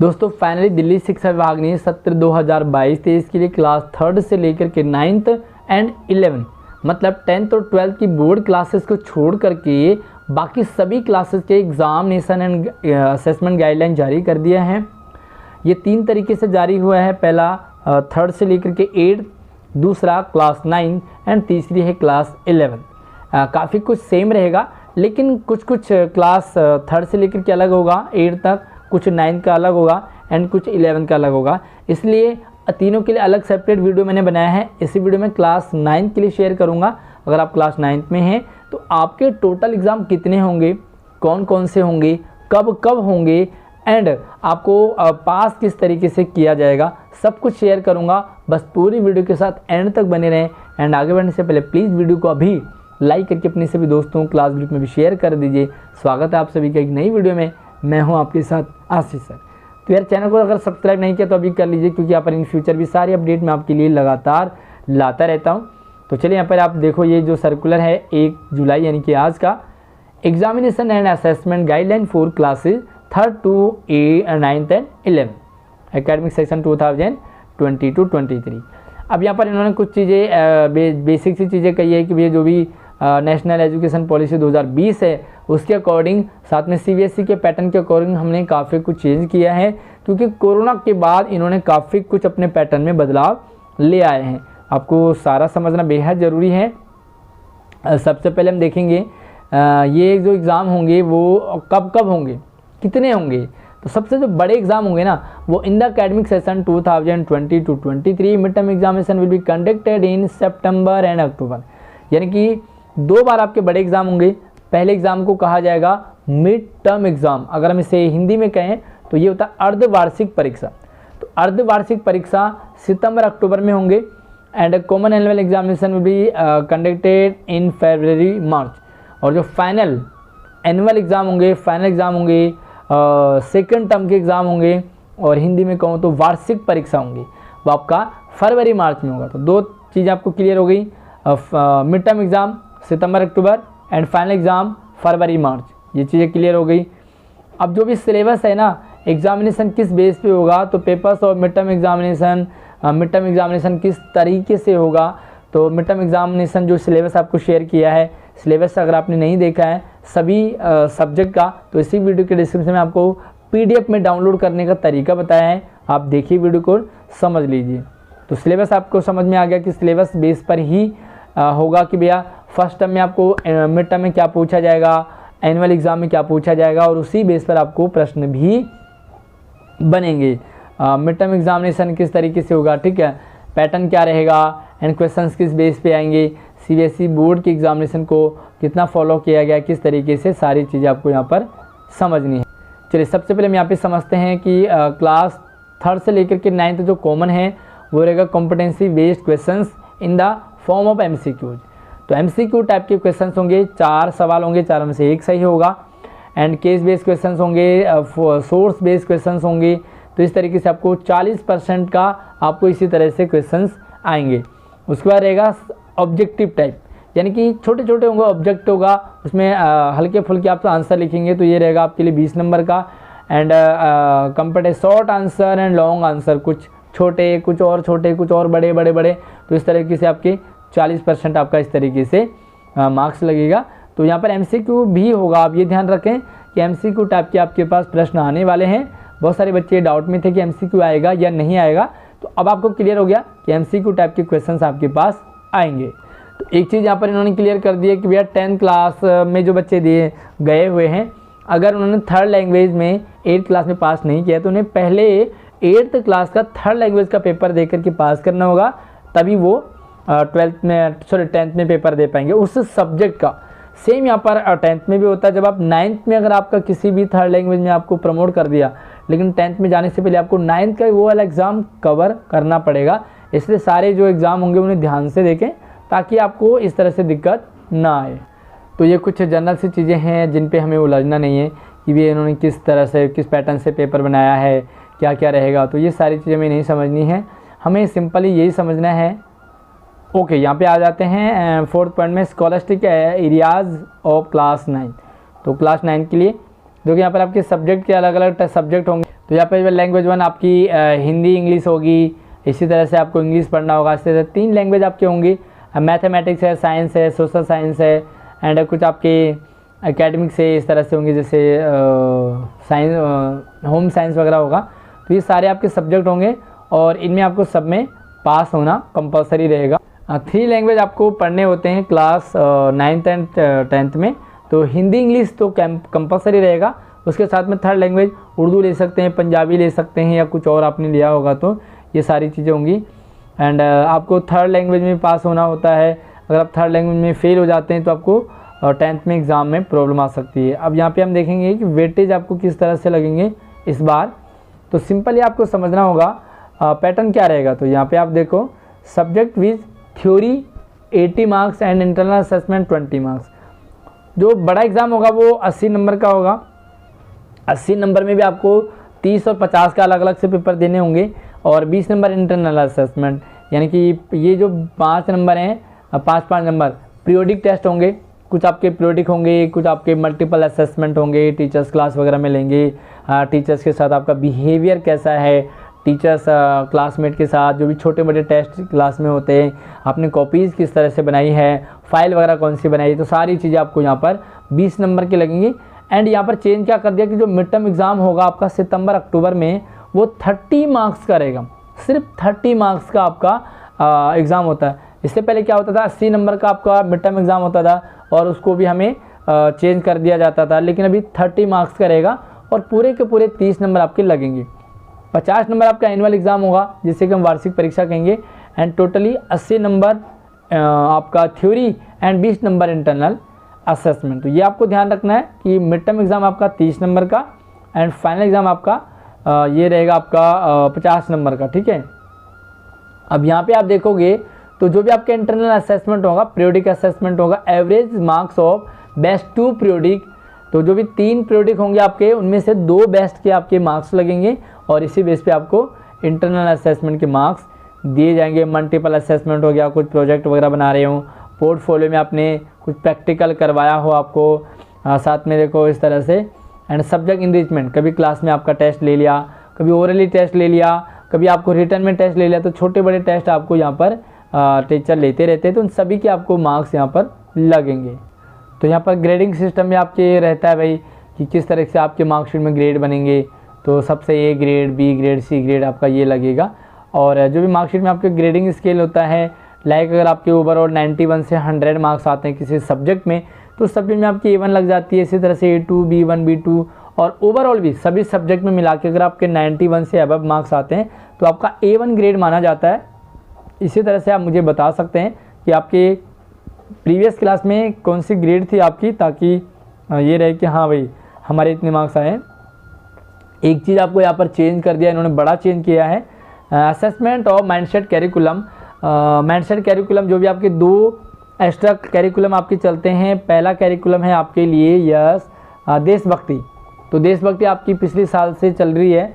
दोस्तों फाइनली दिल्ली शिक्षा विभाग ने सत्र 2022-23 के लिए क्लास 3rd से लेकर के 9th एंड 11th मतलब 10th और 12th की बोर्ड क्लासेस को छोड़ करके बाकी सभी क्लासेस के एग्जामिनेशन एंड असेसमेंट गाइडलाइन जारी कर दिया है। ये 3 तरीके से जारी हुआ है। पहला 3rd से लेकर के 8th, दूसरा क्लास 9 एंड तीसरी है क्लास 11। काफ़ी कुछ सेम रहेगा, लेकिन कुछ क्लास 3rd से लेकर के अलग होगा 8 तक, कुछ 9 का अलग होगा एंड कुछ 11 का अलग होगा। इसलिए तीनों के लिए अलग सेपरेट वीडियो मैंने बनाया है। इसी वीडियो में क्लास 9 के लिए शेयर करूंगा। अगर आप क्लास 9 में हैं तो आपके टोटल एग्ज़ाम कितने होंगे, कौन कौन से होंगे, कब कब होंगे एंड आपको पास किस तरीके से किया जाएगा, सब कुछ शेयर करूंगा। बस पूरी वीडियो के साथ एंड तक बने रहें। एंड आगे बढ़ने से पहले प्लीज़ वीडियो को अभी लाइक करके अपने सभी दोस्तों क्लास ग्रुप में भी शेयर कर दीजिए। स्वागत है आप सभी का एक नई वीडियो में। मैं हूं आपके साथ आशीष सर। तो यार चैनल को अगर सब्सक्राइब नहीं किया तो अभी कर लीजिए, क्योंकि यहाँ पर इन फ्यूचर भी सारी अपडेट मैं आपके लिए लगातार लाता रहता हूं। तो चलिए यहाँ पर आप देखो, ये जो सर्कुलर है 1 जुलाई यानी कि आज का, examination and assessment guideline for classes 3rd to 9th and 11th academic session 2022-23। अब यहाँ पर इन्होंने कुछ चीज़ें बेसिक सी चीज़ें कही है कि भैया जो भी नेशनल एजुकेशन पॉलिसी 2020 है उसके अकॉर्डिंग, साथ में सीबीएसई के पैटर्न के अकॉर्डिंग हमने काफ़ी कुछ चेंज किया है, क्योंकि कोरोना के बाद इन्होंने काफ़ी कुछ अपने पैटर्न में बदलाव ले आए हैं। आपको सारा समझना बेहद ज़रूरी है। सबसे पहले हम देखेंगे ये जो एग्ज़ाम होंगे वो कब होंगे, कितने होंगे। तो सबसे जो बड़े एग्जाम होंगे ना, वो in the academic session 2020-23 mid term examination will be conducted in September and October. यानी कि 2 बार आपके बड़े एग्जाम होंगे। पहले एग्जाम को कहा जाएगा मिड टर्म एग्जाम, अगर हम इसे हिंदी में कहें तो ये होता है अर्धवार्षिक परीक्षा। तो अर्धवार्षिक परीक्षा सितंबर अक्टूबर में होंगे and common annual examination will be conducted in February March. और जो फाइनल एनुअल एग्ज़ाम होंगे, फाइनल एग्ज़ाम होंगे, सेकेंड टर्म के एग्ज़ाम होंगे, और हिंदी में कहूँ तो वार्षिक परीक्षा होंगी, वो आपका फरवरी मार्च में होगा। तो 2 चीज़ें आपको क्लियर हो गई। Mid term exam September October and final exam February March, ये चीज़ें क्लियर हो गई। अब जो भी सिलेबस है ना, एग्जामिनेशन किस बेस पे होगा, तो पेपर्स और मिड टर्म एग्जामिनेशन किस तरीके से होगा। तो मिड टर्म एग्जामिनेशन जो सिलेबस आपको शेयर किया है, सिलेबस अगर आपने नहीं देखा है सभी सब्जेक्ट का, तो इसी वीडियो के डिस्क्रिप्शन में आपको PDF में डाउनलोड करने का तरीका बताया है, आप देखिए वीडियो को समझ लीजिए। तो सिलेबस आपको समझ में आ गया कि सिलेबस बेस पर ही होगा कि भैया फर्स्ट टर्म में आपको मिड टर्म में क्या पूछा जाएगा, एनुअल एग्ज़ाम में क्या पूछा जाएगा, और उसी बेस पर आपको प्रश्न भी बनेंगे। मिड टर्म एग्जामिनेशन किस तरीके से होगा, ठीक है, पैटर्न क्या रहेगा एंड क्वेश्चंस किस बेस पे आएंगे, सीबीएसई बोर्ड की एग्जामिनेशन को कितना फॉलो किया गया, किस तरीके से, सारी चीज़ें आपको यहाँ पर समझनी है। चलिए सबसे पहले हम यहाँ पे समझते हैं कि क्लास 3rd से लेकर के 9th जो कॉमन है वो रहेगा competency based questions in the form of MCQs। तो MCQ टाइप के क्वेश्चंस होंगे, 4 सवाल होंगे, 4 में से 1 सही होगा। एंड केस बेस्ड क्वेश्चंस होंगे, सोर्स बेस्ड क्वेश्चंस होंगे। तो इस तरीके से आपको 40% का आपको इसी तरह से क्वेश्चंस आएंगे। उसके बाद रहेगा ऑब्जेक्टिव टाइप, यानी कि छोटे छोटे होंगे, ऑब्जेक्ट होगा, उसमें हल्के फुल्के आप आंसर लिखेंगे, तो ये रहेगा आपके लिए 20 नंबर का। And compare short answer and long answer, कुछ छोटे, कुछ और छोटे, कुछ और बड़े बड़े बड़े, तो इस तरीके से आपके 40% आपका इस तरीके से मार्क्स लगेगा। तो यहाँ पर MCQ भी होगा, आप ये ध्यान रखें कि MCQ टाइप के आपके पास प्रश्न आने वाले हैं। बहुत सारे बच्चे डाउट में थे कि MCQ आएगा या नहीं आएगा, तो अब आपको क्लियर हो गया कि MCQ टाइप के क्वेश्चंस आपके पास आएंगे। तो एक चीज़ यहाँ पर इन्होंने क्लियर कर दी है कि भैया 10th क्लास में जो बच्चे गए हुए हैं, अगर उन्होंने 3rd लैंग्वेज में 8th क्लास में पास नहीं किया तो उन्हें पहले 8th क्लास का 3rd लैंग्वेज का पेपर दे करके पास करना होगा, तभी वो 10th में पेपर दे पाएंगे उस सब्जेक्ट का। सेम यहाँ पर 10th में भी होता है। जब आप 9th में अगर आपका किसी भी 3rd लैंग्वेज में आपको प्रमोट कर दिया, लेकिन 10th में जाने से पहले आपको 9th का वो वाला एग्ज़ाम कवर करना पड़ेगा। इसलिए सारे जो एग्ज़ाम होंगे उन्हें ध्यान से देखें, ताकि आपको इस तरह से दिक्कत ना आए। तो ये कुछ जनरल सी चीज़ें हैं जिन पे हमें उलझना नहीं है कि भी इन्होंने किस तरह से, किस पैटर्न से पेपर बनाया है, क्या क्या रहेगा। तो ये सारी चीज़ें हमें नहीं समझनी है, हमें सिंपली यही समझना है। ओके, यहाँ पे आ जाते हैं 4th पॉइंट में, स्कॉलस्टिक एरियाज ऑफ क्लास 9। तो क्लास 9 के लिए देखिए यहाँ पर आपके सब्जेक्ट के अलग अलग सब्जेक्ट होंगे। तो यहाँ पे लैंग्वेज 1 आपकी हिंदी इंग्लिश होगी, इसी तरह से आपको इंग्लिश पढ़ना होगा। इसी तरह 3 लैंग्वेज आपकी होंगी, मैथमेटिक्स है, साइंस है, सोशल साइंस है, एंड कुछ आपके एकेडमिक्स से इस तरह से होंगे, जैसे साइंस होम साइंस वगैरह होगा। तो ये सारे आपके सब्जेक्ट होंगे और इनमें आपको सब में पास होना कंपलसरी रहेगा। 3 लैंग्वेज आपको पढ़ने होते हैं क्लास 9th एंड 10th में। तो हिंदी इंग्लिश तो कंपलसरी रहेगा, उसके साथ में 3rd लैंग्वेज उर्दू ले सकते हैं, पंजाबी ले सकते हैं, या कुछ और आपने लिया होगा तो ये सारी चीज़ें होंगी। एंड आपको 3rd लैंग्वेज में पास होना होता है। अगर आप 3rd लैंग्वेज में फेल हो जाते हैं तो आपको 10th में एग्ज़ाम में प्रॉब्लम आ सकती है। अब यहाँ पे हम देखेंगे कि वेटेज आपको किस तरह से लगेंगे इस बार। तो सिंपली आपको समझना होगा पैटर्न क्या रहेगा। तो यहाँ पे आप देखो, subject with theory 80 marks and internal assessment 20 marks. जो बड़ा एग्ज़ाम होगा वो 80 नंबर का होगा। 80 नंबर में भी आपको 30 और 50 का अलग अलग से पेपर देने होंगे, और 20 नंबर इंटरनल असेसमेंट, यानी कि ये जो 5 नंबर हैं, 5 नंबर पीरियोडिक टेस्ट होंगे। कुछ आपके पीरियोडिक होंगे, कुछ आपके मल्टीपल असेसमेंट होंगे, टीचर्स क्लास वगैरह में लेंगे, टीचर्स के साथ आपका बिहेवियर कैसा है, टीचर्स क्लासमेट के साथ जो भी छोटे बड़े टेस्ट क्लास में होते हैं, आपने कॉपीज़ किस तरह से बनाई है, फाइल वगैरह कौन सी बनाई है। तो सारी चीज़ें आपको यहाँ पर 20 नंबर की लगेंगी। एंड यहाँ पर चेंज क्या कर दिया कि जो मिड टर्म एग्ज़ाम होगा आपका सितंबर अक्टूबर में, वो 30 मार्क्स का रहेगा। सिर्फ 30 मार्क्स का आपका एग्ज़ाम होता है। इससे पहले क्या होता था, 80 नंबर का आपका मिड टर्म एग्ज़ाम होता था और उसको भी हमें चेंज कर दिया जाता था, लेकिन अभी 30 मार्क्स का रहेगा और पूरे के पूरे 30 नंबर आपके लगेंगे। 50 नंबर आपका एनुअल एग्ज़ाम होगा, जिससे कि हम वार्षिक परीक्षा कहेंगे। एंड टोटली 80 नंबर आपका theory and 20 number internal assessment. तो ये आपको ध्यान रखना है कि मिड टर्म एग्ज़ाम आपका 30 नंबर का एंड फाइनल एग्ज़ाम आपका ये रहेगा आपका 50 नंबर का, ठीक है। अब यहाँ पे आप देखोगे तो जो भी आपका इंटरनल असेसमेंट होगा, पीरियोडिक असेसमेंट होगा, average marks of best 2 periodic. तो जो भी 3 पीरियोडिक होंगे आपके, उनमें से 2 बेस्ट के आपके मार्क्स लगेंगे और इसी बेस पे आपको इंटरनल असेसमेंट के मार्क्स दिए जाएंगे। मल्टीपल असेसमेंट हो गया, कुछ प्रोजेक्ट वगैरह बना रहे हो, पोर्टफोलियो में आपने कुछ प्रैक्टिकल करवाया हो आपको, साथ में देखो इस तरह से। एंड सब्जेक्ट इनरिचमेंट, कभी क्लास में आपका टेस्ट ले लिया, कभी ओरली टेस्ट ले लिया, कभी आपको रिटर्न में टेस्ट ले लिया। तो छोटे बड़े टेस्ट आपको यहाँ पर टीचर लेते रहते हैं, तो उन सभी के आपको मार्क्स यहाँ पर लगेंगे। तो यहाँ पर ग्रेडिंग सिस्टम में आपके रहता है भाई कि किस तरह से आपके मार्कशीट में ग्रेड बनेंगे। तो सबसे A grade, B grade, C grade आपका ये लगेगा। और जो भी मार्कशीट में आपके ग्रेडिंग स्केल होता है, लाइक अगर आपके ओवरऑल 91 से 100 मार्क्स आते हैं किसी सब्जेक्ट में, तो उस सब्जेक्ट में आपकी A1 लग जाती है। इसी तरह से A2, B1, B2 और ओवरऑल भी सभी सब्जेक्ट में मिला के अगर आपके 91 से अबव मार्क्स आते हैं तो आपका A1 ग्रेड माना जाता है। इसी तरह से आप मुझे बता सकते हैं कि आपके प्रीवियस क्लास में कौन सी ग्रेड थी आपकी, ताकि ये रहे कि हाँ भाई हमारे इतने मार्क्स आए। एक चीज़ आपको यहाँ पर चेंज कर दिया, इन्होंने बड़ा चेंज किया है, assessment of mindset curriculum. Mindset curriculum जो भी आपके 2 एक्स्ट्रा कैरिकुलम आपके चलते हैं। पहला कैरिकुलम है आपके लिए यस देशभक्ति। तो देशभक्ति आपकी पिछले साल से चल रही है,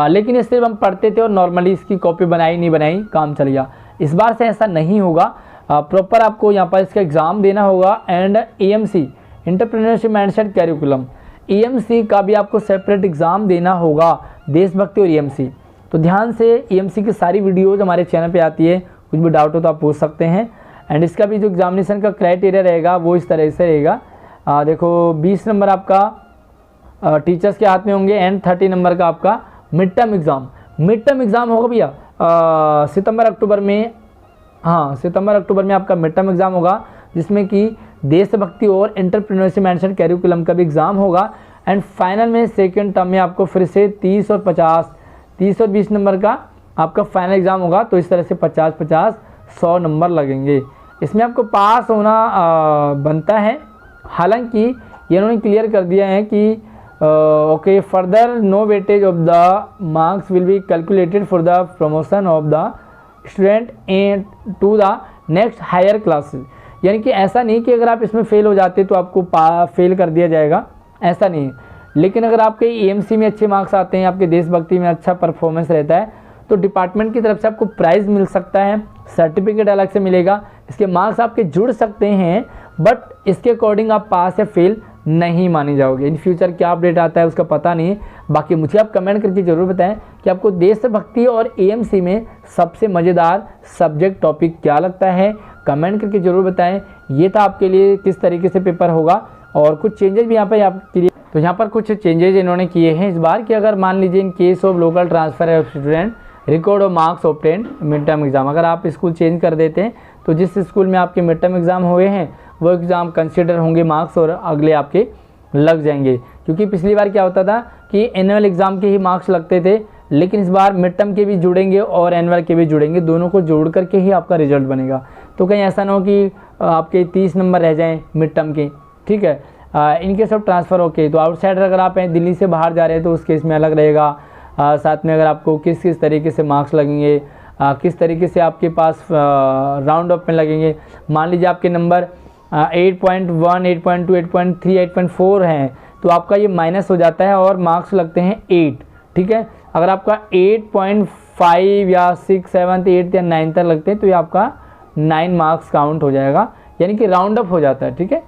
लेकिन इससे हम पढ़ते थे और नॉर्मली इसकी कॉपी बनाई नहीं बनाई, काम चल गया। इस बार से ऐसा नहीं होगा, प्रॉपर आपको यहाँ पर इसका एग्ज़ाम देना होगा। And EMC entrepreneurship mindset curriculum, EMC का भी आपको सेपरेट एग्ज़ाम देना होगा, देशभक्ति और EMC। तो ध्यान से EMC की सारी वीडियोज़ हमारे चैनल पे आती है, कुछ भी डाउट हो तो आप पूछ सकते हैं। एंड इसका भी जो एग्जामिनेशन का क्राइटेरिया रहेगा वो इस तरह से रहेगा। देखो 20 नंबर आपका टीचर्स के हाथ में होंगे एंड 30 नंबर का आपका mid term exam. Mid term exam होगा भैया सितंबर अक्टूबर में। हाँ, सितंबर अक्टूबर में आपका मिड टर्म एग्ज़ाम होगा, जिसमें कि देशभक्ति और एंटरप्रेन्योरशिप माइंडसेट कैरिकुलम का भी एग्ज़ाम होगा। एंड फाइनल में सेकेंड टर्म में आपको फिर से 30 और 20 नंबर का आपका फाइनल एग्ज़ाम होगा। तो इस तरह से 50-50 100 नंबर लगेंगे। इसमें आपको पास होना बनता है। हालांकि ये उन्होंने क्लियर कर दिया है कि okay, further no weightage of the marks will be calculated for the promotion of the student and to the next higher classes. यानी कि ऐसा नहीं कि अगर आप इसमें फेल हो जाते तो आपको फेल कर दिया जाएगा, ऐसा नहीं है। लेकिन अगर आपके EMC में अच्छे मार्क्स आते हैं, आपके देशभक्ति में अच्छा परफॉर्मेंस रहता है, तो डिपार्टमेंट की तरफ से आपको प्राइज़ मिल सकता है, सर्टिफिकेट अलग से मिलेगा, इसके मार्क्स आपके जुड़ सकते हैं। बट इसके अकॉर्डिंग आप पास या फेल नहीं मानी जाओगे। इन फ्यूचर क्या अपडेट आता है उसका पता नहीं है। बाकी मुझे आप कमेंट करके ज़रूर बताएं कि आपको देशभक्ति और एएमसी में सबसे मज़ेदार सब्जेक्ट टॉपिक क्या लगता है, कमेंट करके ज़रूर बताएं। ये था आपके लिए किस तरीके से पेपर होगा, और कुछ चेंजेस भी यहाँ पर आपके लिए, तो यहाँ पर कुछ चेंजेस इन्होंने किए हैं इस बार कि अगर मान लीजिए in case of local transfer of student record of marks obtain mid term exam, अगर आप स्कूल चेंज कर देते हैं तो जिस स्कूल में आपके मिड टर्म एग्ज़ाम हुए हैं वो एग्ज़ाम कंसिडर होंगे मार्क्स और अगले आपके लग जाएंगे। क्योंकि पिछली बार क्या होता था कि एनुअल एग्ज़ाम के ही मार्क्स लगते थे, लेकिन इस बार मिड टर्म के भी जुड़ेंगे और एनुअल के भी जुड़ेंगे, दोनों को जोड़ करके ही आपका रिजल्ट बनेगा। तो कहीं ऐसा ना हो कि आपके 30 नंबर रह जाएँ मिड टर्म के, ठीक है। इनके सब ट्रांसफ़र ओके, तो आउटसाइडर अगर आप हैं दिल्ली से बाहर जा रहे हैं तो उस केस में अलग रहेगा। साथ में अगर आपको किस किस तरीके से मार्क्स लगेंगे, किस तरीके से आपके पास राउंड अप में लगेंगे। मान लीजिए आपके नंबर 8.1, 8.2, 8.3, 8.4 हैं तो आपका ये माइनस हो जाता है और मार्क्स लगते हैं 8, ठीक है। अगर आपका 8.5 या 6, 7, 8 या 9 तक लगते हैं तो ये आपका 9 मार्क्स काउंट हो जाएगा, यानी कि राउंड अप हो जाता है, ठीक है।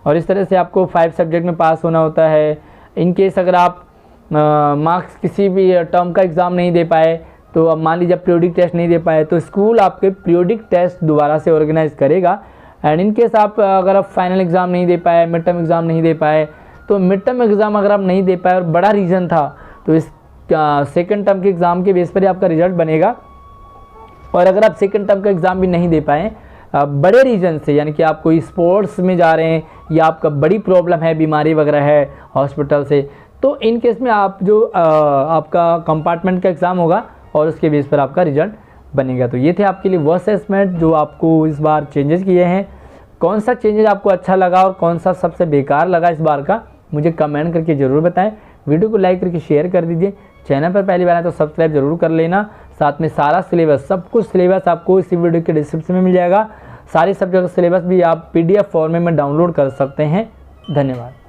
और इस तरह से आपको 5 सब्जेक्ट में पास होना होता है। इन केस अगर आप मार्क्स किसी भी टर्म का एग्ज़ाम नहीं दे पाए, तो अब मान लीजिए पीरियोडिक टेस्ट नहीं दे पाए तो स्कूल आपके पीरियोडिक टेस्ट दोबारा से ऑर्गेनाइज करेगा। एंड इन केस आप अगर आप फाइनल एग्ज़ाम नहीं दे पाए, मिड टर्म एग्ज़ाम नहीं दे पाए, तो मिड टर्म एग्ज़ाम अगर आप नहीं दे पाए और बड़ा रीज़न था तो इस सेकेंड टर्म के एग्ज़ाम के बेस पर ही आपका रिजल्ट बनेगा। और अगर आप सेकेंड टर्म का एग्ज़ाम भी नहीं दे पाए बड़े रीज़न से, यानी कि आप कोई स्पोर्ट्स में जा रहे हैं या आपका बड़ी प्रॉब्लम है, बीमारी वगैरह है हॉस्पिटल से, तो इन केस में आप जो आपका कंपार्टमेंट का एग्ज़ाम होगा और उसके बेस पर आपका रिजल्ट बनेगा। तो ये थे आपके लिए वो असेसमेंट जो आपको इस बार चेंजेस किए हैं। कौन सा चेंजेस आपको अच्छा लगा और कौन सा सबसे बेकार लगा इस बार का, मुझे कमेंट करके ज़रूर बताएं। वीडियो को लाइक करके शेयर कर दीजिए। चैनल पर पहली बार आए तो सब्सक्राइब जरूर कर लेना। साथ में सारा सिलेबस, सब कुछ सिलेबस आपको इसी वीडियो के डिस्क्रिप्शन में मिल जाएगा। सारे सब्जेक्ट सिलेबस भी आप PDF फॉर्मेट में डाउनलोड कर सकते हैं। धन्यवाद।